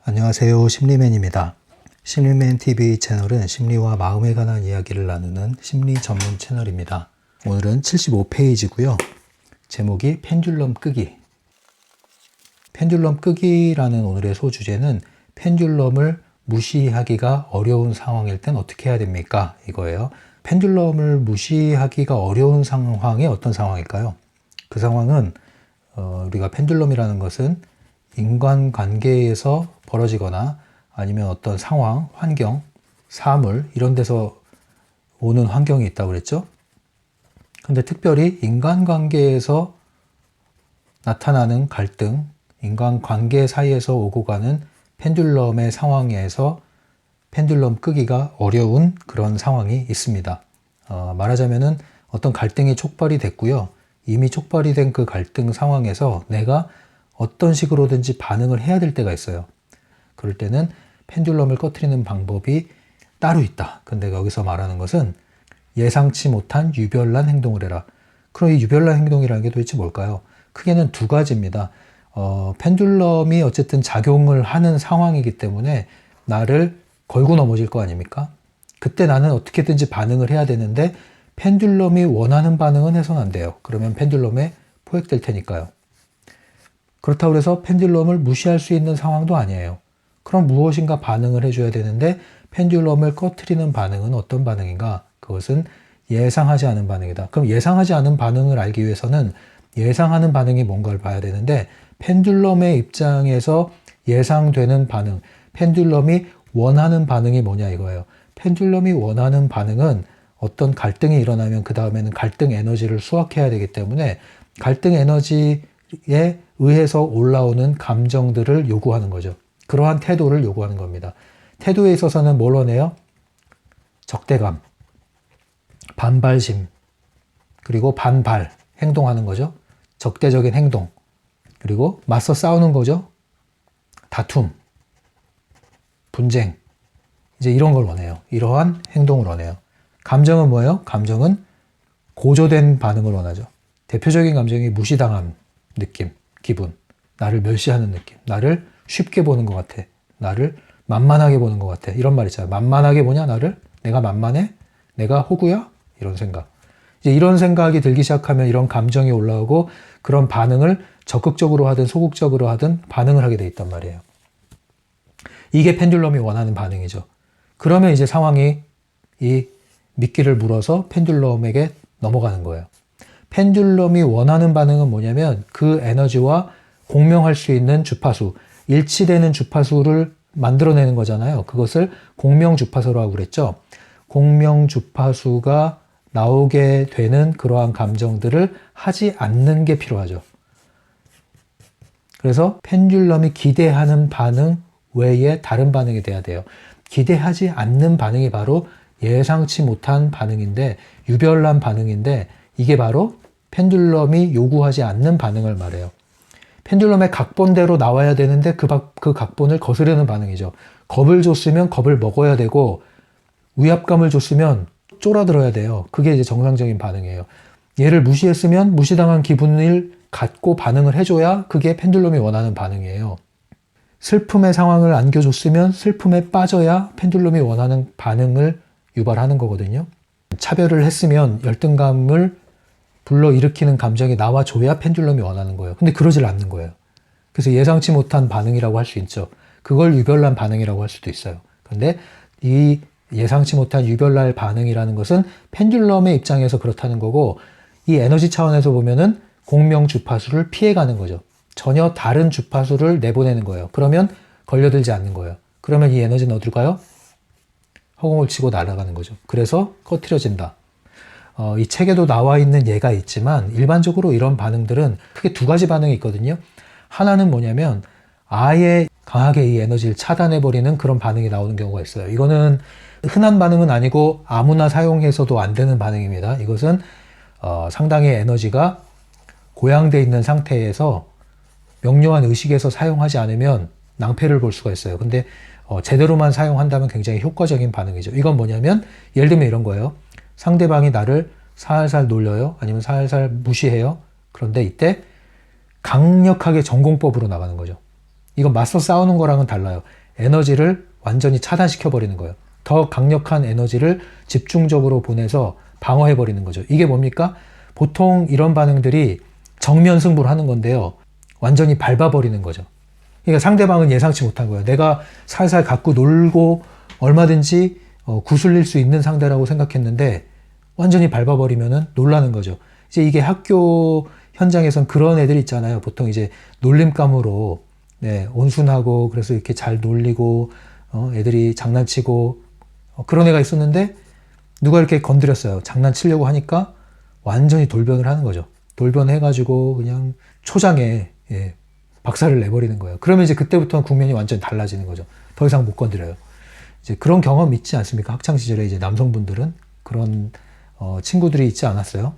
안녕하세요. 심리맨입니다. 심리맨 TV 채널은 심리와 마음에 관한 이야기를 나누는 심리 전문 채널입니다. 오늘은 75페이지고요. 제목이 펜듈럼 끄기. 펜듈럼 끄기라는 오늘의 소주제는 펜듈럼을 무시하기가 어려운 상황일 땐 어떻게 해야 됩니까? 이거예요. 펜듈럼을 무시하기가 어려운 상황이 어떤 상황일까요? 그 상황은 우리가 펜듈럼이라는 것은 인간관계에서 벌어지거나 아니면 어떤 상황, 환경, 사물 이런 데서 오는 환경이 있다고 그랬죠. 근데 특별히 인간관계에서 나타나는 갈등, 인간관계 사이에서 오고 가는 펜듈럼의 상황에서 펜듈럼 끄기가 어려운 그런 상황이 있습니다. 말하자면은 어떤 갈등이 촉발이 됐고요. 이미 촉발이 된 그 갈등 상황에서 내가 어떤 식으로든지 반응을 해야 될 때가 있어요. 그럴 때는 펜듈럼을 꺼트리는 방법이 따로 있다. 근데 여기서 말하는 것은 예상치 못한 유별난 행동을 해라. 그럼 이 유별난 행동이라는 게 도대체 뭘까요? 크게는 두 가지입니다. 펜듈럼이 어쨌든 작용을 하는 상황이기 때문에 나를 걸고 넘어질 거 아닙니까? 그때 나는 어떻게든지 반응을 해야 되는데 펜듈럼이 원하는 반응은 해서는 안 돼요. 그러면 펜듈럼에 포획될 테니까요. 그렇다고 해서 펜듈럼을 무시할 수 있는 상황도 아니에요. 그럼 무엇인가 반응을 해줘야 되는데 펜듈럼을 꺼트리는 반응은 어떤 반응인가? 그것은 예상하지 않은 반응이다. 그럼 예상하지 않은 반응을 알기 위해서는 예상하는 반응이 뭔가를 봐야 되는데 펜듈럼의 입장에서 예상되는 반응, 펜듈럼이 원하는 반응이 뭐냐 이거예요. 펜듈럼이 원하는 반응은 어떤 갈등이 일어나면 그 다음에는 갈등 에너지를 수확해야 되기 때문에 갈등 에너지에 의해서 올라오는 감정들을 요구하는 거죠. 그러한 태도를 요구하는 겁니다. 태도에 있어서는 뭘 원해요? 적대감, 반발심, 그리고 반발, 행동하는 거죠. 적대적인 행동, 그리고 맞서 싸우는 거죠. 다툼, 분쟁, 이제 이런 걸 원해요. 이러한 행동을 원해요. 감정은 뭐예요? 감정은 고조된 반응을 원하죠. 대표적인 감정이 무시당한 느낌, 기분, 나를 멸시하는 느낌, 나를 쉽게 보는 것 같아, 나를 만만하게 보는 것 같아, 이런 말 있잖아요. 만만하게 보냐 나를? 내가 만만해? 내가 호구야? 이런 생각. 이제 이런 생각이 들기 시작하면 이런 감정이 올라오고 그런 반응을 적극적으로 하든 소극적으로 하든 반응을 하게 돼 있단 말이에요. 이게 펜듈럼이 원하는 반응이죠. 그러면 이제 상황이 이 미끼를 물어서 펜듈럼에게 넘어가는 거예요. 펜듈럼이 원하는 반응은 뭐냐면 그 에너지와 공명할 수 있는 주파수, 일치되는 주파수를 만들어내는 거잖아요. 그것을 공명 주파수라고 그랬죠. 공명 주파수가 나오게 되는 그러한 감정들을 하지 않는 게 필요하죠. 그래서 펜듈럼이 기대하는 반응 외에 다른 반응이 돼야 돼요. 기대하지 않는 반응이 바로 예상치 못한 반응인데, 유별난 반응인데, 이게 바로 펜듈럼이 요구하지 않는 반응을 말해요. 펜듈럼의 각본대로 나와야 되는데 그 각본을 거스르는 반응이죠. 겁을 줬으면 겁을 먹어야 되고 위압감을 줬으면 쫄아들어야 돼요. 그게 이제 정상적인 반응이에요. 얘를 무시했으면 무시당한 기분을 갖고 반응을 해줘야 그게 펜듈럼이 원하는 반응이에요. 슬픔의 상황을 안겨줬으면 슬픔에 빠져야 펜듈럼이 원하는 반응을 유발하는 거거든요. 차별을 했으면 열등감을 불러일으키는 감정이 나와줘야 펜듈럼이 원하는 거예요. 근데 그러질 않는 거예요. 그래서 예상치 못한 반응이라고 할 수 있죠. 그걸 유별난 반응이라고 할 수도 있어요. 근데 이 예상치 못한 유별난 반응이라는 것은 펜듈럼의 입장에서 그렇다는 거고, 이 에너지 차원에서 보면은 공명 주파수를 피해가는 거죠. 전혀 다른 주파수를 내보내는 거예요. 그러면 걸려들지 않는 거예요. 그러면 이 에너지는 어디로 가요? 허공을 치고 날아가는 거죠. 그래서 꺼트려진다. 이 책에도 나와 있는 예가 있지만 일반적으로 이런 반응들은 크게 두 가지 반응이 있거든요. 하나는 뭐냐면 아예 강하게 이 에너지를 차단해버리는 그런 반응이 나오는 경우가 있어요. 이거는 흔한 반응은 아니고 아무나 사용해서도 안 되는 반응입니다. 이것은 상당히 에너지가 고양돼 있는 상태에서 명료한 의식에서 사용하지 않으면 낭패를 볼 수가 있어요. 근데 제대로만 사용한다면 굉장히 효과적인 반응이죠. 이건 뭐냐면 예를 들면 이런 거예요. 상대방이 나를 살살 놀려요. 아니면 살살 무시해요. 그런데 이때 강력하게 전공법으로 나가는 거죠. 이건 맞서 싸우는 거랑은 달라요. 에너지를 완전히 차단시켜버리는 거예요. 더 강력한 에너지를 집중적으로 보내서 방어해버리는 거죠. 이게 뭡니까? 보통 이런 반응들이 정면 승부를 하는 건데요. 완전히 밟아버리는 거죠. 그러니까 상대방은 예상치 못한 거예요. 내가 살살 갖고 놀고 얼마든지 구슬릴 수 있는 상대라고 생각했는데 완전히 밟아버리면은 놀라는 거죠. 이제 이게 학교 현장에선 그런 애들 있잖아요. 보통 이제 놀림감으로 네, 온순하고 그래서 이렇게 잘 놀리고 애들이 장난치고 그런 애가 있었는데 누가 이렇게 건드렸어요. 장난치려고 하니까 완전히 돌변을 하는 거죠. 돌변해가지고 그냥 초장에 예, 박살을 내버리는 거예요. 그러면 이제 그때부터는 국면이 완전히 달라지는 거죠. 더 이상 못 건드려요. 이제 그런 경험 있지 않습니까? 학창 시절에 이제 남성분들은 그런 친구들이 있지 않았어요?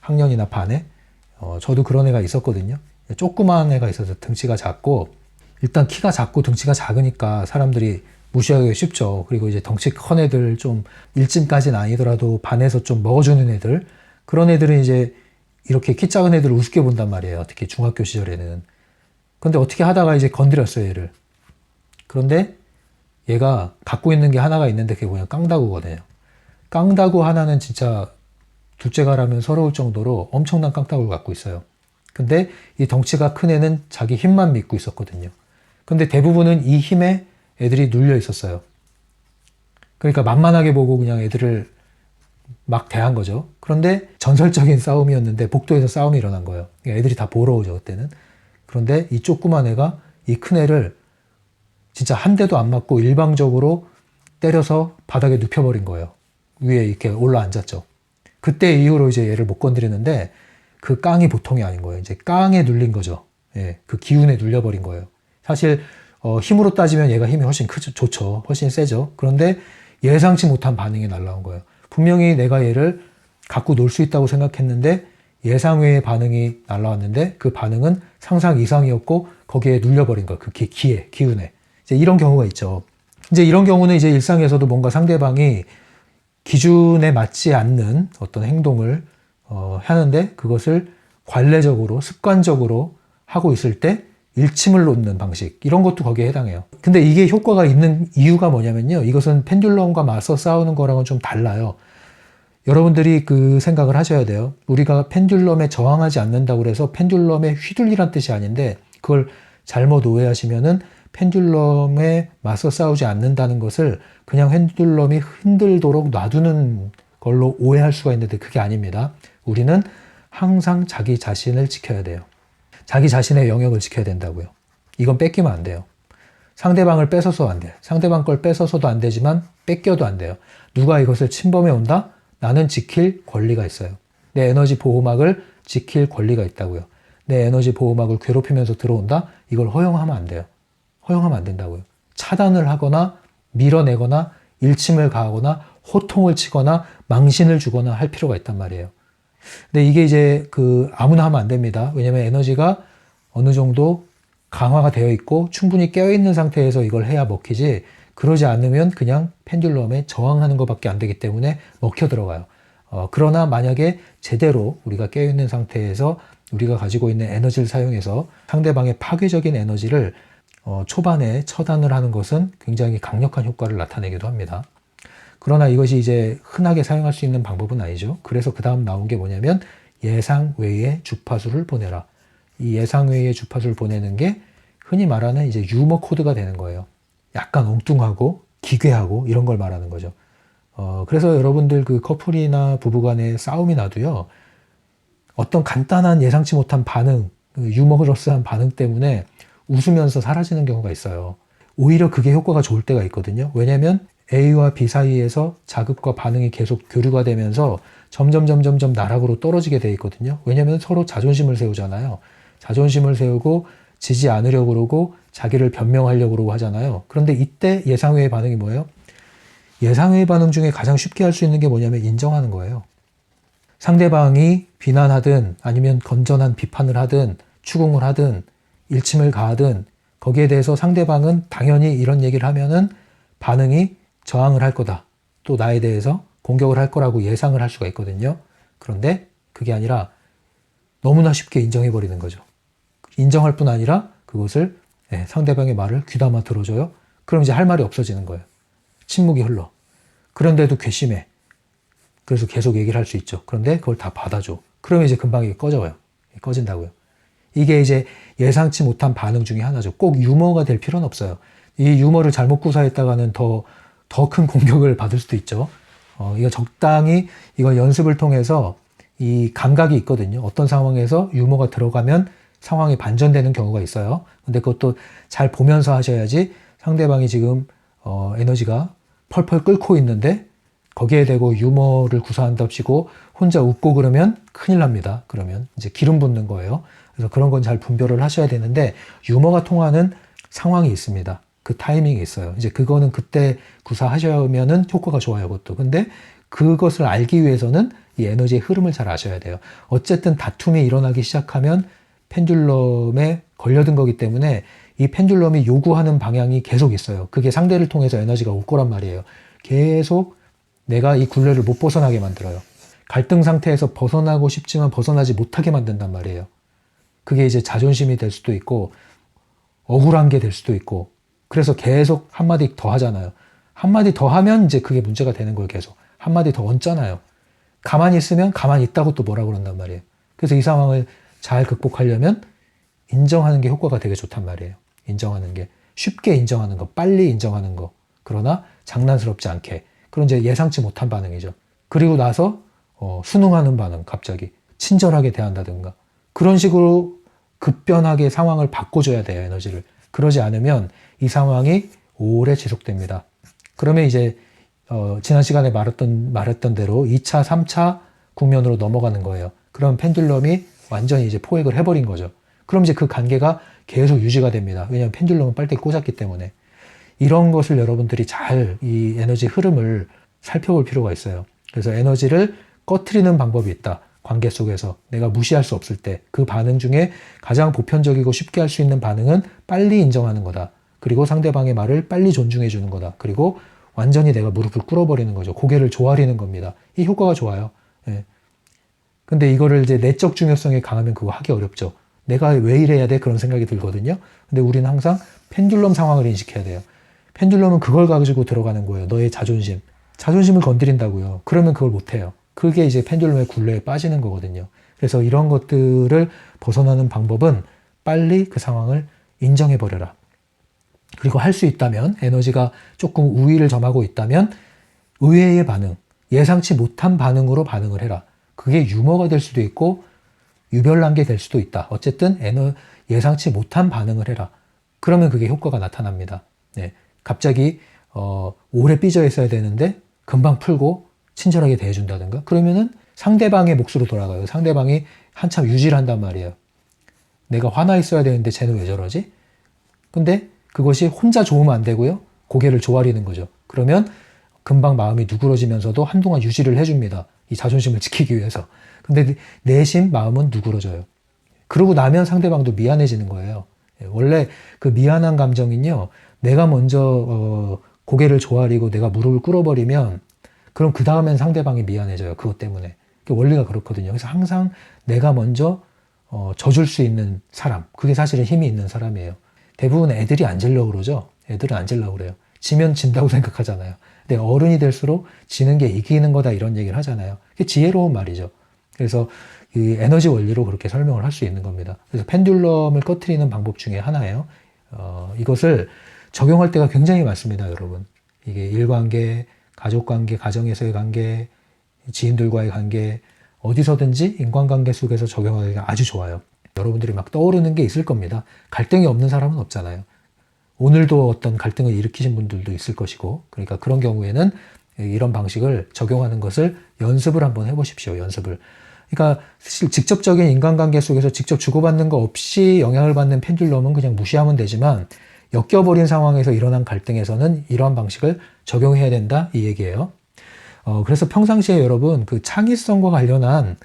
학년이나 반에 저도 그런 애가 있었거든요. 조그만 애가 있어서 등치가 작고 일단 키가 작고 등치가 작으니까 사람들이 무시하기가 쉽죠. 그리고 이제 덩치 큰 애들 좀 일진까지는 아니더라도 반에서 좀 먹어주는 애들 그런 애들은 이제 이렇게 키 작은 애들을 우습게 본단 말이에요. 특히 중학교 시절에는. 근데 어떻게 하다가 이제 건드렸어요, 얘를. 그런데 얘가 갖고 있는 게 하나가 있는데 그게 뭐냐 깡다구거든요. 깡다구 하나는 진짜 둘째가라면 서러울 정도로 엄청난 깡다구를 갖고 있어요. 근데 이 덩치가 큰 애는 자기 힘만 믿고 있었거든요. 근데 대부분은 이 힘에 애들이 눌려 있었어요. 그러니까 만만하게 보고 그냥 애들을 막 대한 거죠. 그런데 전설적인 싸움이었는데 복도에서 싸움이 일어난 거예요. 그러니까 애들이 다 보러 오죠, 그때는. 그런데 이 조그만 애가 이 큰 애를 진짜 한 대도 안 맞고 일방적으로 때려서 바닥에 눕혀버린 거예요. 위에 이렇게 올라 앉았죠. 그때 이후로 이제 얘를 못 건드리는데 그 깡이 보통이 아닌 거예요. 이제 깡에 눌린 거죠. 예, 그 기운에 눌려버린 거예요. 사실 힘으로 따지면 얘가 힘이 훨씬 좋죠. 훨씬 세죠. 그런데 예상치 못한 반응이 날라온 거예요. 분명히 내가 얘를 갖고 놀 수 있다고 생각했는데 예상 외의 반응이 날라왔는데 그 반응은 상상 이상이었고 거기에 눌려버린 거예요. 그 기운에. 이제 이런 경우가 있죠. 이제 이런 경우는 이제 일상에서도 뭔가 상대방이 기준에 맞지 않는 어떤 행동을 하는데 그것을 관례적으로 습관적으로 하고 있을 때 일침을 놓는 방식 이런 것도 거기에 해당해요. 근데 이게 효과가 있는 이유가 뭐냐면요. 이것은 펜듈럼과 맞서 싸우는 거랑은 좀 달라요. 여러분들이 그 생각을 하셔야 돼요. 우리가 펜듈럼에 저항하지 않는다고 해서 펜듈럼에 휘둘리란 뜻이 아닌데 그걸 잘못 오해하시면은 펜듈럼에 맞서 싸우지 않는다는 것을 그냥 펜듈럼이 흔들도록 놔두는 걸로 오해할 수가 있는데 그게 아닙니다. 우리는 항상 자기 자신을 지켜야 돼요. 자기 자신의 영역을 지켜야 된다고요. 이건 뺏기면 안 돼요. 상대방을 뺏어서 안 돼요. 상대방 걸 뺏어서도 안 되지만 뺏겨도 안 돼요. 누가 이것을 침범해 온다? 나는 지킬 권리가 있어요. 내 에너지 보호막을 지킬 권리가 있다고요. 내 에너지 보호막을 괴롭히면서 들어온다? 이걸 허용하면 안 돼요. 허용하면 안 된다고요. 차단을 하거나 밀어내거나 일침을 가하거나 호통을 치거나 망신을 주거나 할 필요가 있단 말이에요. 근데 이게 이제 아무나 하면 안 됩니다. 왜냐면 에너지가 어느 정도 강화가 되어 있고 충분히 깨어있는 상태에서 이걸 해야 먹히지 그러지 않으면 그냥 펜듈럼에 저항하는 것밖에 안 되기 때문에 먹혀 들어가요. 그러나 만약에 제대로 우리가 깨어있는 상태에서 우리가 가지고 있는 에너지를 사용해서 상대방의 파괴적인 에너지를 초반에 처단을 하는 것은 굉장히 강력한 효과를 나타내기도 합니다. 그러나 이것이 이제 흔하게 사용할 수 있는 방법은 아니죠. 그래서 그 다음 나온 게 뭐냐면 예상 외의 주파수를 보내라. 이 예상 외의 주파수를 보내는 게 흔히 말하는 이제 유머 코드가 되는 거예요. 약간 엉뚱하고 기괴하고 이런 걸 말하는 거죠. 그래서 여러분들 그 커플이나 부부간의 싸움이 나도요. 어떤 간단한 예상치 못한 반응, 유머러스한 반응 때문에 웃으면서 사라지는 경우가 있어요. 오히려 그게 효과가 좋을 때가 있거든요. 왜냐하면 A와 B 사이에서 자극과 반응이 계속 교류가 되면서 점점 나락으로 떨어지게 돼 있거든요. 왜냐하면 서로 자존심을 세우잖아요. 자존심을 세우고 지지 않으려고 그러고 자기를 변명하려고 그러고 하잖아요. 그런데 이때 예상외의 반응이 뭐예요? 예상외의 반응 중에 가장 쉽게 할 수 있는 게 뭐냐면 인정하는 거예요. 상대방이 비난하든 아니면 건전한 비판을 하든 추궁을 하든 일침을 가하든 거기에 대해서 상대방은 당연히 이런 얘기를 하면은 반응이 저항을 할 거다. 또 나에 대해서 공격을 할 거라고 예상을 할 수가 있거든요. 그런데 그게 아니라 너무나 쉽게 인정해버리는 거죠. 인정할 뿐 아니라 그것을 예, 상대방의 말을 귀담아 들어줘요. 그럼 이제 할 말이 없어지는 거예요. 침묵이 흘러. 그런데도 괘씸해. 그래서 계속 얘기를 할 수 있죠. 그런데 그걸 다 받아줘. 그러면 이제 금방 이게 꺼져요. 꺼진다고요. 이게 이제 예상치 못한 반응 중에 하나죠. 꼭 유머가 될 필요는 없어요. 이 유머를 잘못 구사했다가는 더 큰 공격을 받을 수도 있죠. 이거 적당히, 이거 연습을 통해서 이 감각이 있거든요. 어떤 상황에서 유머가 들어가면 상황이 반전되는 경우가 있어요. 근데 그것도 잘 보면서 하셔야지 상대방이 지금 에너지가 펄펄 끓고 있는데 거기에 대고 유머를 구사한답시고 혼자 웃고 그러면 큰일 납니다. 그러면 이제 기름 붓는 거예요. 그래서 그런 건 잘 분별을 하셔야 되는데 유머가 통하는 상황이 있습니다. 그 타이밍이 있어요. 이제 그거는 그때 구사하셔면은 효과가 좋아요, 그것도. 근데 그것을 알기 위해서는 이 에너지의 흐름을 잘 아셔야 돼요. 어쨌든 다툼이 일어나기 시작하면 펜듈럼에 걸려든 거기 때문에 이 펜듈럼이 요구하는 방향이 계속 있어요. 그게 상대를 통해서 에너지가 올 거란 말이에요. 계속 내가 이 굴레를 못 벗어나게 만들어요. 갈등 상태에서 벗어나고 싶지만 벗어나지 못하게 만든단 말이에요. 그게 이제 자존심이 될 수도 있고 억울한 게 될 수도 있고 그래서 계속 한마디 더 하잖아요. 한마디 더 하면 이제 그게 문제가 되는 거예요. 계속 한마디 더 얹잖아요. 가만히 있으면 가만히 있다고 또 뭐라 그런단 말이에요. 그래서 이 상황을 잘 극복하려면 인정하는 게 효과가 되게 좋단 말이에요. 인정하는 게 쉽게 인정하는 거, 빨리 인정하는 거. 그러나 장난스럽지 않게. 그런 이제 예상치 못한 반응이죠. 그리고 나서 순응하는 반응, 갑자기 친절하게 대한다든가 그런 식으로 급변하게 상황을 바꿔줘야 돼요. 에너지를. 그러지 않으면 이 상황이 오래 지속됩니다. 그러면 이제 지난 시간에 말했던 대로 2차, 3차 국면으로 넘어가는 거예요. 그럼 펜듈럼이 완전히 이제 포획을 해버린 거죠. 그럼 이제 그 관계가 계속 유지가 됩니다. 왜냐하면 펜듈럼은 빨대에 꽂았기 때문에. 이런 것을 여러분들이 잘 이 에너지 흐름을 살펴볼 필요가 있어요. 그래서 에너지를 꺼트리는 방법이 있다. 관계 속에서 내가 무시할 수 없을 때 그 반응 중에 가장 보편적이고 쉽게 할 수 있는 반응은 빨리 인정하는 거다. 그리고 상대방의 말을 빨리 존중해 주는 거다. 그리고 완전히 내가 무릎을 꿇어버리는 거죠. 고개를 조아리는 겁니다. 이 효과가 좋아요. 예. 근데 이거를 이제 내적 중요성이 강하면 그거 하기 어렵죠. 내가 왜 이래야 돼? 그런 생각이 들거든요. 근데 우리는 항상 펜듈럼 상황을 인식해야 돼요. 펜듈럼은 그걸 가지고 들어가는 거예요. 너의 자존심. 자존심을 건드린다고요. 그러면 그걸 못해요. 그게 이제 펜듈럼의 굴레에 빠지는 거거든요. 그래서 이런 것들을 벗어나는 방법은 빨리 그 상황을 인정해버려라. 그리고 할 수 있다면, 에너지가 조금 우위를 점하고 있다면 의외의 반응, 예상치 못한 반응으로 반응을 해라. 그게 유머가 될 수도 있고 유별난 게 될 수도 있다. 어쨌든 예상치 못한 반응을 해라. 그러면 그게 효과가 나타납니다. 네. 갑자기 오래 삐져 있어야 되는데 금방 풀고 친절하게 대해준다든가 그러면은 상대방의 몫으로 돌아가요. 상대방이 한참 유지를 한단 말이에요. 내가 화나 있어야 되는데 쟤는 왜 저러지? 근데 그것이 혼자 좋으면 안 되고요. 고개를 조아리는 거죠. 그러면 금방 마음이 누그러지면서도 한동안 유지를 해줍니다. 이 자존심을 지키기 위해서. 근데 내심 마음은 누그러져요. 그러고 나면 상대방도 미안해지는 거예요. 원래 그 미안한 감정은요. 내가 먼저 고개를 조아리고 내가 무릎을 꿇어버리면 그럼 그 다음엔 상대방이 미안해져요. 그것 때문에. 원리가 그렇거든요. 그래서 항상 내가 먼저 져줄 수 있는 사람. 그게 사실은 힘이 있는 사람이에요. 대부분 애들이 안 지려고 그러죠. 애들은 안 지려고 그래요. 지면 진다고 생각하잖아요. 근데 어른이 될수록 지는 게 이기는 거다 이런 얘기를 하잖아요. 그게 지혜로운 말이죠. 그래서 이 에너지 원리로 그렇게 설명을 할 수 있는 겁니다. 그래서 펜듈럼을 꺼트리는 방법 중에 하나예요. 이것을 적용할 때가 굉장히 많습니다, 여러분. 이게 일관계, 가족관계, 가정에서의 관계, 지인들과의 관계, 어디서든지 인간관계 속에서 적용하기가 아주 좋아요. 여러분들이 막 떠오르는 게 있을 겁니다. 갈등이 없는 사람은 없잖아요. 오늘도 어떤 갈등을 일으키신 분들도 있을 것이고, 그러니까 그런 경우에는 이런 방식을 적용하는 것을 연습을 한번 해보십시오. 연습을. 그러니까 사실 직접적인 인간관계 속에서 직접 주고받는 거 없이 영향을 받는 펜듈럼은 그냥 무시하면 되지만 엮여버린 상황에서 일어난 갈등에서는 이러한 방식을 적용해야 된다 이 얘기예요. 그래서 평상시에 여러분 그 창의성과 관련한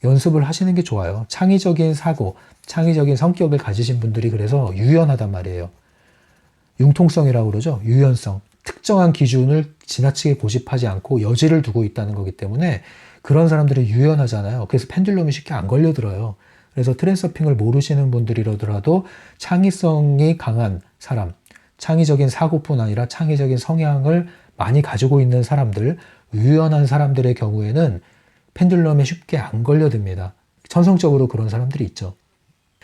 연습을 하시는 게 좋아요. 창의적인 사고, 창의적인 성격을 가지신 분들이 그래서 유연하단 말이에요. 융통성이라고 그러죠. 유연성. 특정한 기준을 지나치게 고집하지 않고 여지를 두고 있다는 거기 때문에 그런 사람들이 유연하잖아요. 그래서 펜듈럼이 쉽게 안 걸려들어요. 그래서 트랜서핑을 모르시는 분들이라도 창의성이 강한 사람, 창의적인 사고뿐 아니라 창의적인 성향을 많이 가지고 있는 사람들, 유연한 사람들의 경우에는 펜듈럼에 쉽게 안 걸려듭니다. 천성적으로 그런 사람들이 있죠.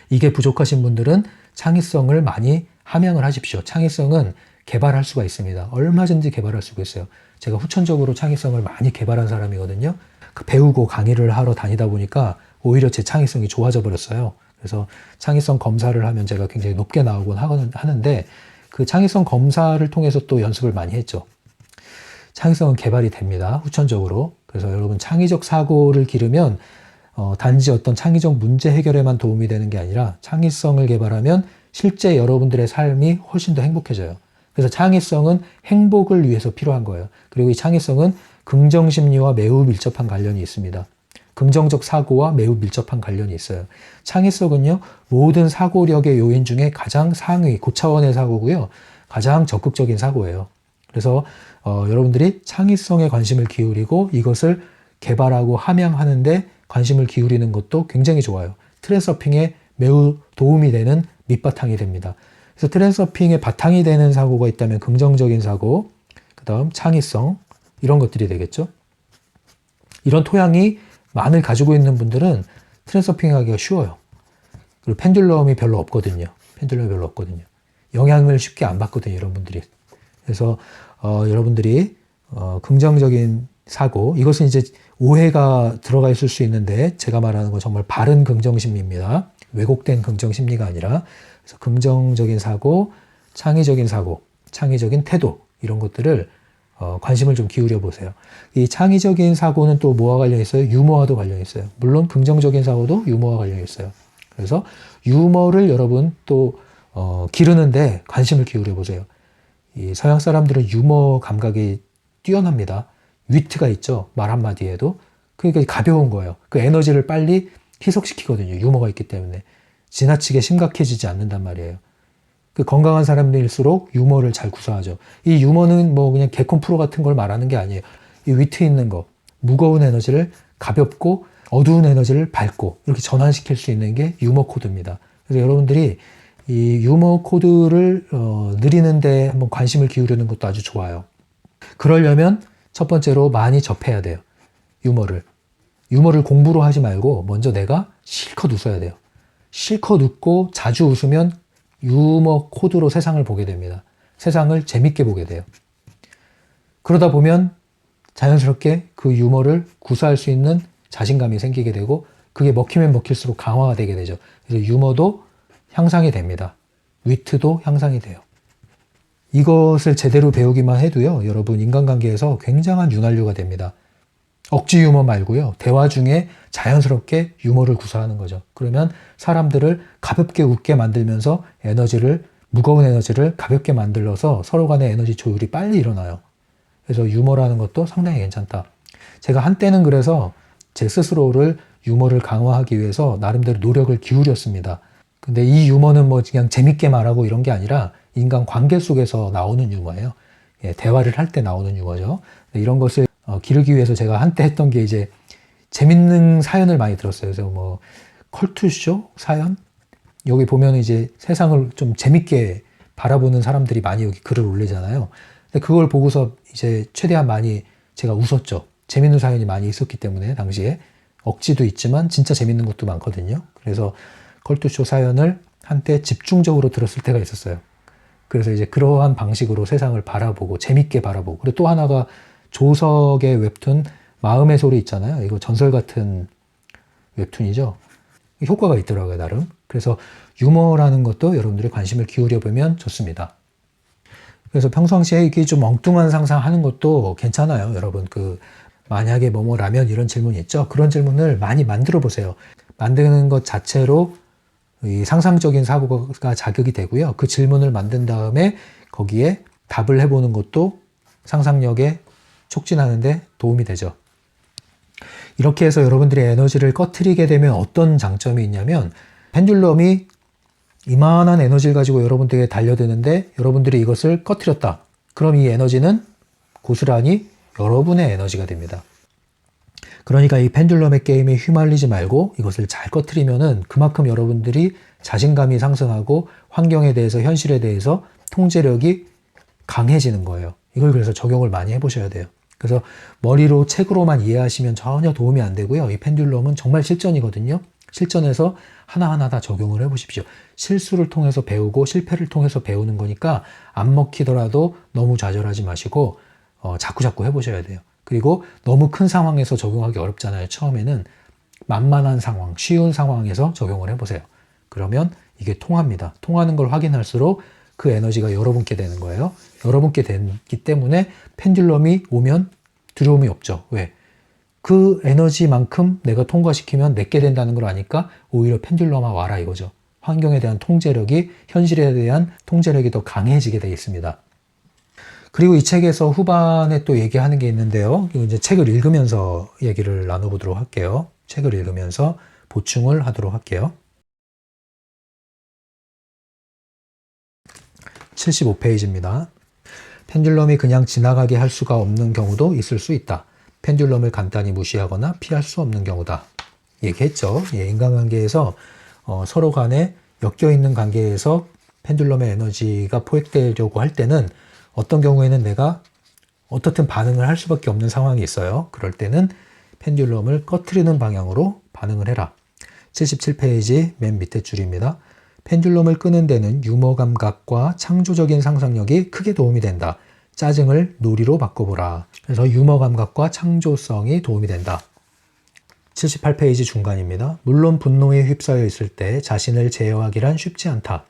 이게 부족하신 분들은 창의성을 많이 함양을 하십시오. 창의성은 개발할 수가 있습니다. 얼마든지 개발할 수가 있어요. 제가 후천적으로 창의성을 많이 개발한 사람이거든요. 배우고 강의를 하러 다니다 보니까 오히려 제 창의성이 좋아져 버렸어요. 그래서 창의성 검사를 하면 제가 굉장히 높게 나오곤 하는데 그 창의성 검사를 통해서 또 연습을 많이 했죠. 창의성은 개발이 됩니다. 후천적으로. 그래서 여러분 창의적 사고를 기르면 단지 어떤 창의적 문제 해결에만 도움이 되는 게 아니라 창의성을 개발하면 실제 여러분들의 삶이 훨씬 더 행복해져요. 그래서 창의성은 행복을 위해서 필요한 거예요. 그리고 이 창의성은 긍정심리와 매우 밀접한 관련이 있습니다. 긍정적 사고와 매우 밀접한 관련이 있어요. 창의성은요, 모든 사고력의 요인 중에 가장 상위, 고차원의 사고고요. 가장 적극적인 사고예요. 그래서 여러분들이 창의성에 관심을 기울이고 이것을 개발하고 함양하는데 관심을 기울이는 것도 굉장히 좋아요. 트랜서핑에 매우 도움이 되는 밑바탕이 됩니다. 그래서 트랜서핑의 바탕이 되는 사고가 있다면 긍정적인 사고, 그 다음 창의성, 이런 것들이 되겠죠. 이런 토양이 많이 가지고 있는 분들은 트랜서핑 하기가 쉬워요. 그리고 펜듈럼이 별로 없거든요. 펜듈럼이 별로 없거든요. 영향을 쉽게 안 받거든요, 이런 분들이. 그래서 여러분들이 긍정적인 사고, 이것은 이제 오해가 들어가 있을 수 있는데 제가 말하는 건 정말 바른 긍정심리입니다. 왜곡된 긍정심리가 아니라. 그래서 긍정적인 사고, 창의적인 태도, 이런 것들을 관심을 좀 기울여 보세요. 이 창의적인 사고는 또 뭐와 관련이 있어요? 유머와도 관련이 있어요. 물론 긍정적인 사고도 유머와 관련이 있어요. 그래서 유머를 여러분 또 기르는데 관심을 기울여 보세요. 이 서양 사람들은 유머 감각이 뛰어납니다. 위트가 있죠. 말 한마디에도. 그러니까 가벼운 거예요. 그 에너지를 빨리 희석시키거든요. 유머가 있기 때문에. 지나치게 심각해지지 않는단 말이에요. 그 건강한 사람들일수록 유머를 잘 구사하죠. 이 유머는 뭐 그냥 개콘 프로 같은 걸 말하는 게 아니에요. 이 위트 있는 거, 무거운 에너지를 가볍고 어두운 에너지를 밝고 이렇게 전환시킬 수 있는 게 유머 코드입니다. 그래서 여러분들이 이 유머 코드를 늘리는데 한번 관심을 기울이는 것도 아주 좋아요. 그러려면 첫 번째로 많이 접해야 돼요. 유머를 공부로 하지 말고 먼저 내가 실컷 웃어야 돼요. 실컷 웃고 자주 웃으면 유머 코드로 세상을 보게 됩니다. 세상을 재밌게 보게 돼요. 그러다 보면 자연스럽게 그 유머를 구사할 수 있는 자신감이 생기게 되고 그게 먹히면 먹힐수록 강화가 되게 되죠. 그래서 유머도 향상이 됩니다. 위트도 향상이 돼요. 이것을 제대로 배우기만 해도요, 여러분 인간관계에서 굉장한 윤활유가 됩니다. 억지 유머 말고요, 대화 중에 자연스럽게 유머를 구사하는 거죠. 그러면 사람들을 가볍게 웃게 만들면서 무거운 에너지를 가볍게 만들어서 서로 간의 에너지 조율이 빨리 일어나요. 그래서 유머라는 것도 상당히 괜찮다. 제가 한때는 그래서 제 스스로를 유머를 강화하기 위해서 나름대로 노력을 기울였습니다. 근데 이 유머는 뭐 그냥 재밌게 말하고 이런 게 아니라 인간 관계 속에서 나오는 유머예요. 예, 대화를 할 때 나오는 유머죠. 이런 것을 기르기 위해서 제가 한때 했던 게 이제 재밌는 사연을 많이 들었어요. 그래서 뭐 컬투쇼 사연? 여기 보면 이제 세상을 좀 재밌게 바라보는 사람들이 많이 여기 글을 올리잖아요. 근데 그걸 보고서 이제 최대한 많이 제가 웃었죠. 재밌는 사연이 많이 있었기 때문에 당시에 억지도 있지만 진짜 재밌는 것도 많거든요. 그래서 컬투쇼 사연을 한때 집중적으로 들었을 때가 있었어요. 그래서 이제 그러한 방식으로 세상을 바라보고 재밌게 바라보고, 그리고 또 하나가 조석의 웹툰 마음의 소리 있잖아요. 이거 전설 같은 웹툰이죠. 효과가 있더라고요, 나름. 그래서 유머라는 것도 여러분들이 관심을 기울여 보면 좋습니다. 그래서 평상시에 이렇게 좀 엉뚱한 상상하는 것도 괜찮아요. 여러분 만약에 뭐뭐라면 이런 질문이 있죠. 그런 질문을 많이 만들어 보세요. 만드는 것 자체로 이 상상적인 사고가 자극이 되고요. 그 질문을 만든 다음에 거기에 답을 해보는 것도 상상력에 촉진하는데 도움이 되죠. 이렇게 해서 여러분들이 에너지를 꺼트리게 되면 어떤 장점이 있냐면, 펜듈럼이 이만한 에너지를 가지고 여러분들에게 달려드는데 여러분들이 이것을 꺼트렸다. 그럼 이 에너지는 고스란히 여러분의 에너지가 됩니다. 그러니까 이 펜듈럼의 게임에 휘말리지 말고 이것을 잘 꺼트리면은 그만큼 여러분들이 자신감이 상승하고 환경에 대해서, 현실에 대해서 통제력이 강해지는 거예요. 이걸 그래서 적용을 많이 해보셔야 돼요. 그래서 머리로, 책으로만 이해하시면 전혀 도움이 안 되고요. 이 펜듈럼은 정말 실전이거든요. 실전에서 하나하나 다 적용을 해보십시오. 실수를 통해서 배우고 실패를 통해서 배우는 거니까 안 먹히더라도 너무 좌절하지 마시고 자꾸자꾸 해보셔야 돼요. 그리고 너무 큰 상황에서 적용하기 어렵잖아요. 처음에는 만만한 상황, 쉬운 상황에서 적용을 해보세요. 그러면 이게 통합니다. 통하는 걸 확인할수록 그 에너지가 여러분께 되는 거예요. 여러분께 되기 때문에 펜듈럼이 오면 두려움이 없죠. 왜? 그 에너지만큼 내가 통과시키면 내게 된다는 걸 아니까 오히려 펜듈럼아 와라 이거죠. 환경에 대한 통제력이, 현실에 대한 통제력이 더 강해지게 되어 있습니다. 그리고 이 책에서 후반에 또 얘기하는 게 있는데요. 이제 책을 읽으면서 얘기를 나눠보도록 할게요. 책을 읽으면서 보충을 하도록 할게요. 75페이지입니다. 펜듈럼이 그냥 지나가게 할 수가 없는 경우도 있을 수 있다. 펜듈럼을 간단히 무시하거나 피할 수 없는 경우다. 얘기했죠. 인간관계에서 서로 간에 엮여있는 관계에서 펜듈럼의 에너지가 포획되려고 할 때는 어떤 경우에는 내가 어떻든 반응을 할 수밖에 없는 상황이 있어요. 그럴 때는 펜듈럼을 꺼트리는 방향으로 반응을 해라. 77페이지 맨 밑에 줄입니다. 펜듈럼을 끄는 데는 유머 감각과 창조적인 상상력이 크게 도움이 된다. 짜증을 놀이로 바꿔보라. 그래서 유머 감각과 창조성이 도움이 된다. 78페이지 중간입니다. 물론 분노에 휩싸여 있을 때 자신을 제어하기란 쉽지 않다.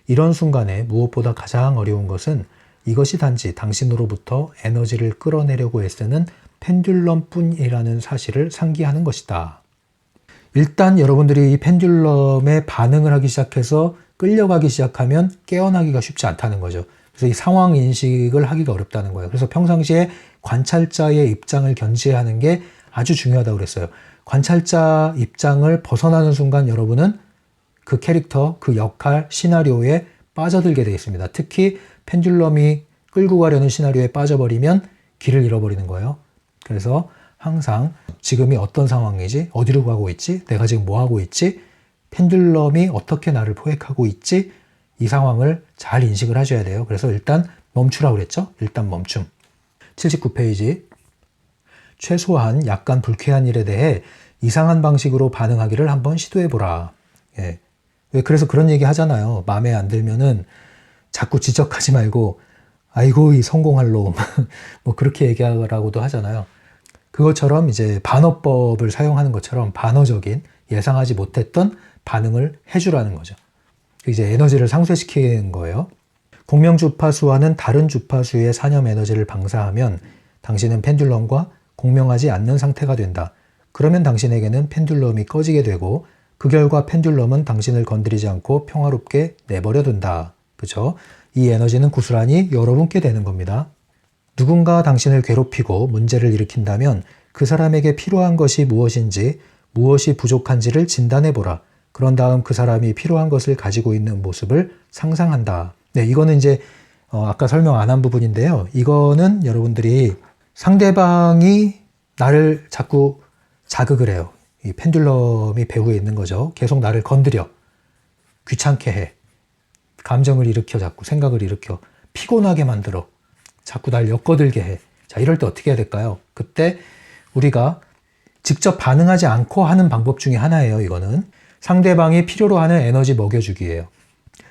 이런 순간에 무엇보다 가장 어려운 것은 이것이 단지 당신으로부터 에너지를 끌어내려고 애쓰는 펜듈럼뿐이라는 사실을 상기하는 것이다. 일단 여러분들이 이 펜듈럼에 반응을 하기 시작해서 끌려가기 시작하면 깨어나기가 쉽지 않다는 거죠. 그래서 이 상황 인식을 하기가 어렵다는 거예요. 그래서 평상시에 관찰자의 입장을 견지하는 게 아주 중요하다고 그랬어요. 관찰자 입장을 벗어나는 순간 여러분은 그 캐릭터, 그 역할, 시나리오에 빠져들게 되어 있습니다. 특히 펜듈럼이 끌고 가려는 시나리오에 빠져버리면 길을 잃어버리는 거예요. 그래서 항상 지금이 어떤 상황이지? 어디로 가고 있지? 내가 지금 뭐 하고 있지? 펜듈럼이 어떻게 나를 포획하고 있지? 이 상황을 잘 인식을 하셔야 돼요. 그래서 일단 멈추라고 그랬죠? 일단 멈춤. 79페이지. 최소한 약간 불쾌한 일에 대해 이상한 방식으로 반응하기를 한번 시도해보라. 예. 왜 그래서 그런 얘기 하잖아요. 마음에 안 들면은 자꾸 지적하지 말고 아이고 이 성공할 놈 뭐 그렇게 얘기하라고도 하잖아요. 그것처럼 이제 반어법을 사용하는 것처럼 반어적인 예상하지 못했던 반응을 해주라는 거죠. 이제 에너지를 상쇄시키는 거예요. 공명 주파수와는 다른 주파수의 산염 에너지를 방사하면 당신은 펜듈럼과 공명하지 않는 상태가 된다. 그러면 당신에게는 펜듈럼이 꺼지게 되고 그 결과 펜듈럼은 당신을 건드리지 않고 평화롭게 내버려 둔다. 그렇죠? 이 에너지는 고스란히 여러분께 되는 겁니다. 누군가 당신을 괴롭히고 문제를 일으킨다면 그 사람에게 필요한 것이 무엇인지, 무엇이 부족한지를 진단해보라. 그런 다음 그 사람이 필요한 것을 가지고 있는 모습을 상상한다. 네, 이거는 이제 아까 설명 안 한 부분인데요. 이거는 여러분들이 상대방이 나를 자꾸 자극을 해요. 이 펜듈럼이 배후에 있는 거죠. 계속 나를 건드려. 귀찮게 해. 감정을 일으켜 자꾸 생각을 일으켜. 피곤하게 만들어. 자꾸 날 엮어들게 해. 자, 이럴 때 어떻게 해야 될까요? 그때 우리가 직접 반응하지 않고 하는 방법 중에 하나예요. 이거는 상대방이 필요로 하는 에너지 먹여주기예요.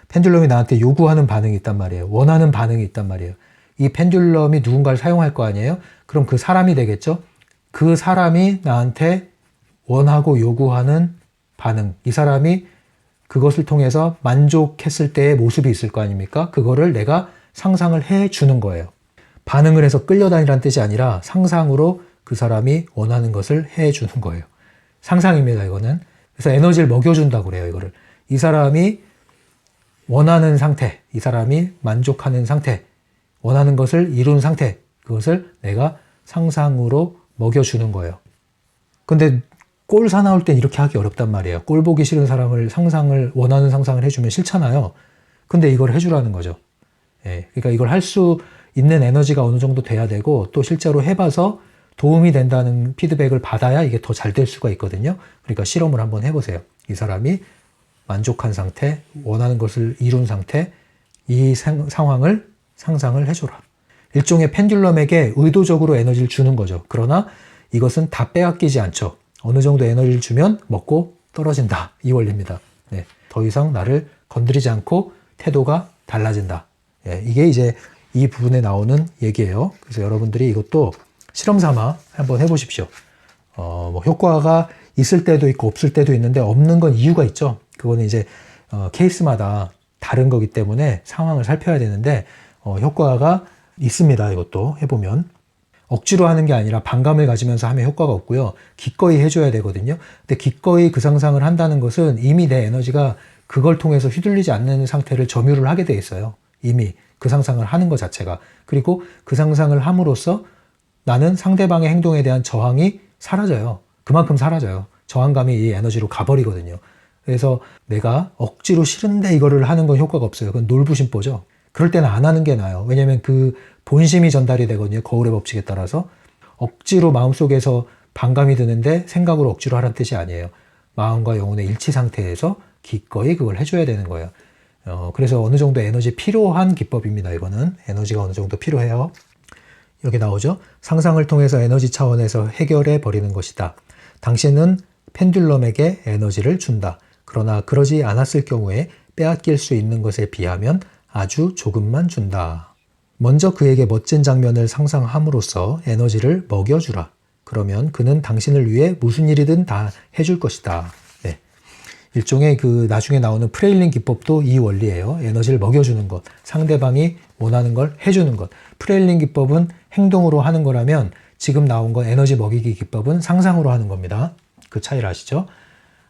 펜듈럼이 나한테 요구하는 반응이 있단 말이에요. 원하는 반응이 있단 말이에요. 이 펜듈럼이 누군가를 사용할 거 아니에요? 그럼 그 사람이 되겠죠? 그 사람이 나한테 원하고 요구하는 반응, 이 사람이 그것을 통해서 만족했을 때의 모습이 있을 거 아닙니까? 그거를 내가 상상을 해주는 거예요. 반응을 해서 끌려다니라는 뜻이 아니라 상상으로 그 사람이 원하는 것을 해주는 거예요. 상상입니다, 이거는. 그래서 에너지를 먹여준다고 그래요, 이거를. 이 사람이 원하는 상태, 이 사람이 만족하는 상태, 원하는 것을 이룬 상태, 그것을 내가 상상으로 먹여주는 거예요. 근데 꼴 사나울 땐 이렇게 하기 어렵단 말이에요. 꼴 보기 싫은 사람을 원하는 상상을 해주면 싫잖아요. 근데 이걸 해주라는 거죠. 예, 그러니까 이걸 할 수 있는 에너지가 어느 정도 돼야 되고 또 실제로 해봐서 도움이 된다는 피드백을 받아야 이게 더 잘 될 수가 있거든요. 그러니까 실험을 한번 해보세요. 이 사람이 만족한 상태, 원하는 것을 이룬 상태, 이 상황을 상상을 해줘라. 일종의 펜듈럼에게 의도적으로 에너지를 주는 거죠. 그러나 이것은 다 빼앗기지 않죠. 어느 정도 에너지를 주면 먹고 떨어진다. 이 원리입니다. 네, 더 이상 나를 건드리지 않고 태도가 달라진다. 네, 이게 이제 이 부분에 나오는 얘기예요. 그래서 여러분들이 이것도 실험 삼아 한번 해보십시오. 뭐 효과가 있을 때도 있고 없을 때도 있는데 없는 건 이유가 있죠. 그거는 이제 케이스마다 다른 거기 때문에 상황을 살펴야 되는데 효과가 있습니다. 이것도 해보면 억지로 하는 게 아니라 반감을 가지면서 하면 효과가 없고요. 기꺼이 해줘야 되거든요. 근데 기꺼이 그 상상을 한다는 것은 이미 내 에너지가 그걸 통해서 휘둘리지 않는 상태를 점유를 하게 돼 있어요. 이미 그 상상을 하는 것 자체가. 그리고 그 상상을 함으로써 나는 상대방의 행동에 대한 저항이 사라져요. 그만큼 사라져요. 저항감이 이 에너지로 가버리거든요. 그래서 내가 억지로 싫은데 이거를 하는 건 효과가 없어요. 그건 놀부심보죠. 그럴 때는 안 하는 게 나아요. 왜냐하면 그 본심이 전달이 되거든요. 거울의 법칙에 따라서. 억지로 마음속에서 반감이 드는데 생각으로 억지로 하라는 뜻이 아니에요. 마음과 영혼의 일치 상태에서 기꺼이 그걸 해줘야 되는 거예요. 그래서 어느 정도 에너지 필요한 기법입니다. 이거는 에너지가 어느 정도 필요해요. 여기 나오죠. 상상을 통해서 에너지 차원에서 해결해 버리는 것이다. 당신은 펜듈럼에게 에너지를 준다. 그러나 그러지 않았을 경우에 빼앗길 수 있는 것에 비하면 아주 조금만 준다. 먼저 그에게 멋진 장면을 상상함으로써 에너지를 먹여주라. 그러면 그는 당신을 위해 무슨 일이든 다 해줄 것이다. 네. 일종의 그 나중에 나오는 프레일링 기법도 이 원리예요. 에너지를 먹여주는 것, 상대방이 원하는 걸 해주는 것. 프레일링 기법은 행동으로 하는 거라면 지금 나온 건 에너지 먹이기 기법은 상상으로 하는 겁니다. 그 차이를 아시죠?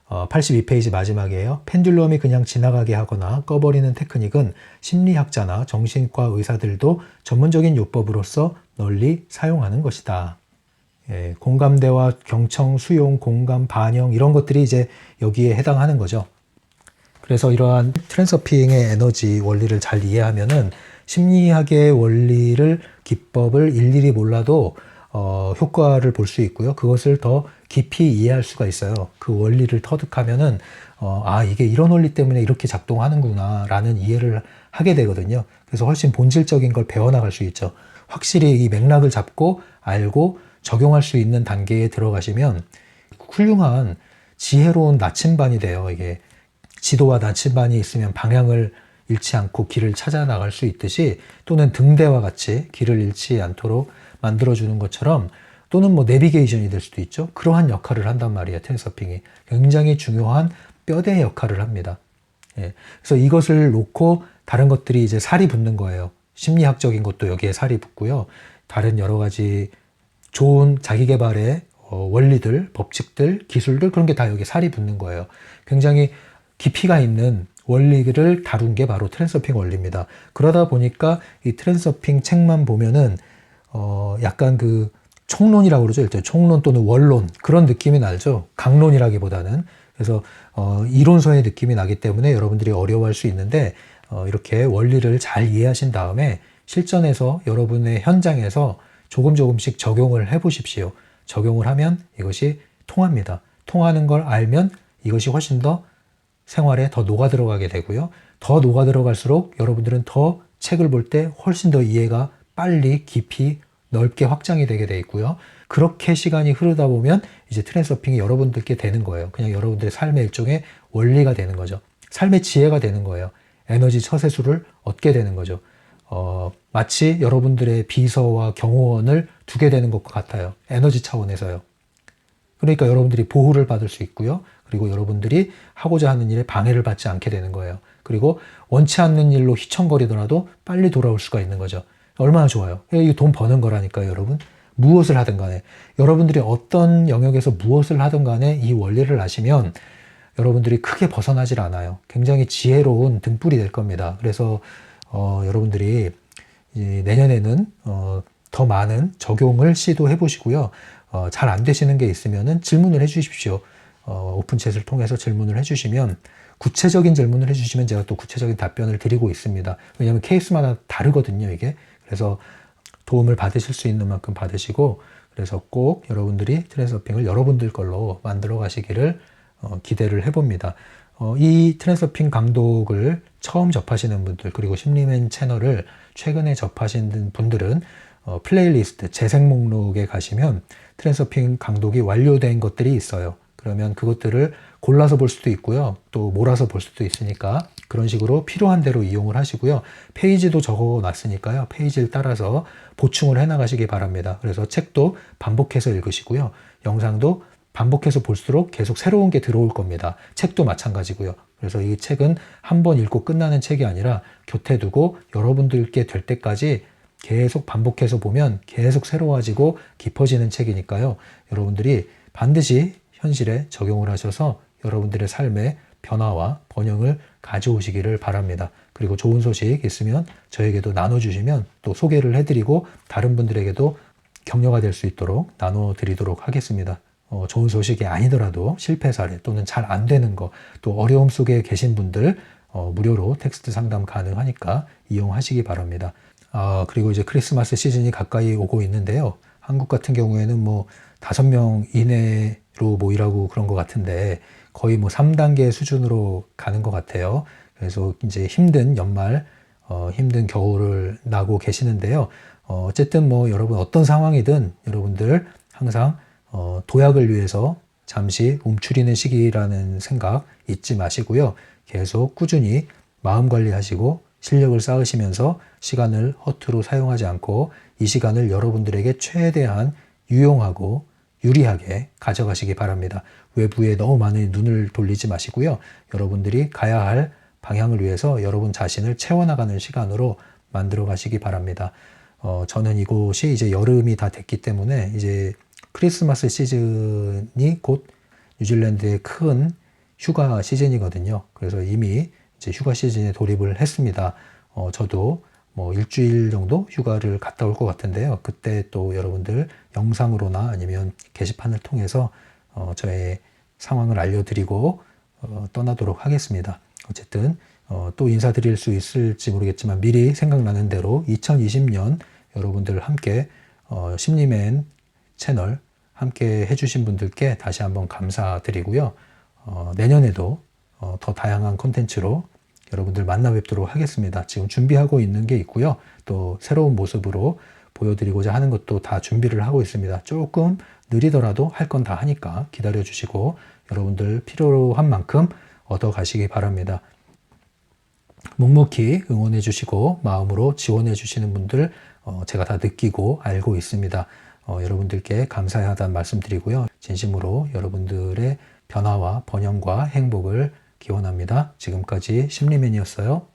82페이지 마지막이에요. 펜듈럼이 그냥 지나가게 하거나 꺼버리는 테크닉은 심리학자나 정신과 의사들도 전문적인 요법으로서 널리 사용하는 것이다. 예, 공감대와 경청, 수용, 공감, 반영 이런 것들이 이제 여기에 해당하는 거죠. 그래서 이러한 트랜서핑의 에너지 원리를 잘 이해하면은 심리학의 원리를 기법을 일일이 몰라도 효과를 볼 수 있고요. 그것을 더 깊이 이해할 수가 있어요. 그 원리를 터득하면은 이게 이런 원리 때문에 이렇게 작동하는구나 라는 이해를 하게 되거든요. 그래서 훨씬 본질적인 걸 배워나갈 수 있죠. 확실히 이 맥락을 잡고 알고 적용할 수 있는 단계에 들어가시면 훌륭한 지혜로운 나침반이 돼요. 이게 지도와 나침반이 있으면 방향을 잃지 않고 길을 찾아 나갈 수 있듯이, 또는 등대와 같이 길을 잃지 않도록 만들어주는 것처럼, 또는 뭐 내비게이션이 될 수도 있죠. 그러한 역할을 한단 말이에요. 트랜서핑이 굉장히 중요한 뼈대 역할을 합니다. 예. 그래서 이것을 놓고 다른 것들이 이제 살이 붙는 거예요. 심리학적인 것도 여기에 살이 붙고요. 다른 여러 가지 좋은 자기계발의 원리들, 법칙들, 기술들, 그런 게 다 여기 살이 붙는 거예요. 굉장히 깊이가 있는 원리를 다룬 게 바로 트랜서핑 원리입니다. 그러다 보니까 이 트랜서핑 책만 보면은 약간 그 총론이라고 그러죠. 일단 총론 또는 원론 그런 느낌이 나죠. 강론이라기보다는. 그래서 이론서의 느낌이 나기 때문에 여러분들이 어려워할 수 있는데, 이렇게 원리를 잘 이해하신 다음에 실전에서 여러분의 현장에서 조금씩 적용을 해 보십시오. 적용을 하면 이것이 통합니다. 통하는 걸 알면 이것이 훨씬 더 생활에 더 녹아 들어가게 되고요. 더 녹아 들어갈수록 여러분들은 더 책을 볼 때 훨씬 더 이해가 빨리 깊이 넓게 확장이 되게 돼 있고요. 그렇게 시간이 흐르다 보면 이제 트랜서핑이 여러분들께 되는 거예요. 그냥 여러분들의 삶의 일종의 원리가 되는 거죠. 삶의 지혜가 되는 거예요. 에너지 처세술을 얻게 되는 거죠. 마치 여러분들의 비서와 경호원을 두게 되는 것과 같아요. 에너지 차원에서요. 그러니까 여러분들이 보호를 받을 수 있고요. 그리고 여러분들이 하고자 하는 일에 방해를 받지 않게 되는 거예요. 그리고 원치 않는 일로 휘청거리더라도 빨리 돌아올 수가 있는 거죠. 얼마나 좋아요. 이거 돈 버는 거라니까요, 여러분. 무엇을 하든 간에, 여러분들이 어떤 영역에서 무엇을 하든 간에 이 원리를 아시면 여러분들이 크게 벗어나질 않아요. 굉장히 지혜로운 등불이 될 겁니다. 그래서 여러분들이 내년에는 더 많은 적용을 시도해 보시고요. 잘 안 되시는 게 있으면은 질문을 해 주십시오. 오픈챗을 통해서 질문을 해 주시면, 구체적인 질문을 해 주시면 제가 또 구체적인 답변을 드리고 있습니다. 왜냐하면 케이스마다 다르거든요, 이게. 그래서 도움을 받으실 수 있는 만큼 받으시고, 그래서 꼭 여러분들이 트렌서핑을 여러분들 걸로 만들어 가시기를 기대를 해봅니다. 이 트렌서핑 강독을 처음 접하시는 분들, 그리고 심리맨 채널을 최근에 접하신 분들은 플레이리스트 재생 목록에 가시면 트랜서핑 강독이 완료된 것들이 있어요. 그러면 그것들을 골라서 볼 수도 있고요. 또 몰아서 볼 수도 있으니까 그런 식으로 필요한 대로 이용을 하시고요. 페이지도 적어 놨으니까요. 페이지를 따라서 보충을 해 나가시기 바랍니다. 그래서 책도 반복해서 읽으시고요. 영상도 반복해서 볼수록 계속 새로운 게 들어올 겁니다. 책도 마찬가지고요. 그래서 이 책은 한 번 읽고 끝나는 책이 아니라 곁에 두고 여러분들께 될 때까지 계속 반복해서 보면 계속 새로워지고 깊어지는 책이니까요. 여러분들이 반드시 현실에 적용을 하셔서 여러분들의 삶의 변화와 번영을 가져오시기를 바랍니다. 그리고 좋은 소식 있으면 저에게도 나눠주시면 또 소개를 해드리고 다른 분들에게도 격려가 될 수 있도록 나눠드리도록 하겠습니다. 좋은 소식이 아니더라도 실패 사례 또는 잘 안 되는 거, 또 어려움 속에 계신 분들 무료로 텍스트 상담 가능하니까 이용하시기 바랍니다. 그리고 이제 크리스마스 시즌이 가까이 오고 있는데요. 한국 같은 경우에는 뭐 5명 이내로 모이라고 그런 것 같은데 거의 뭐 3단계 수준으로 가는 것 같아요. 그래서 이제 힘든 연말, 힘든 겨울을 나고 계시는데요. 어쨌든 뭐 여러분 어떤 상황이든 여러분들 항상 도약을 위해서 잠시 움츠리는 시기라는 생각 잊지 마시고요. 계속 꾸준히 마음 관리하시고 실력을 쌓으시면서 시간을 허투루 사용하지 않고 이 시간을 여러분들에게 최대한 유용하고 유리하게 가져가시기 바랍니다. 외부에 너무 많은 눈을 돌리지 마시고요. 여러분들이 가야 할 방향을 위해서 여러분 자신을 채워나가는 시간으로 만들어 가시기 바랍니다. 저는 이곳이 이제 여름이 다 됐기 때문에 이제 크리스마스 시즌이 곧 뉴질랜드의 큰 휴가 시즌이거든요. 그래서 이미 이제 휴가 시즌에 돌입을 했습니다. 저도 뭐 일주일 정도 휴가를 갔다 올 것 같은데요. 그때 또 여러분들 영상으로나 아니면 게시판을 통해서 저의 상황을 알려드리고 떠나도록 하겠습니다. 어쨌든 또 인사드릴 수 있을지 모르겠지만 미리 생각나는 대로 2020년 여러분들 함께 심리맨 채널 함께 해주신 분들께 다시 한번 감사드리고요. 내년에도 더 다양한 콘텐츠로 여러분들 만나 뵙도록 하겠습니다. 지금 준비하고 있는 게 있고요. 또 새로운 모습으로 보여드리고자 하는 것도 다 준비를 하고 있습니다. 조금 느리더라도 할 건 다 하니까 기다려 주시고 여러분들 필요한 만큼 얻어 가시기 바랍니다. 묵묵히 응원해 주시고 마음으로 지원해 주시는 분들 제가 다 느끼고 알고 있습니다. 여러분들께 감사하다는 말씀드리고요. 진심으로 여러분들의 변화와 번영과 행복을 기원합니다. 지금까지 심리맨이었어요.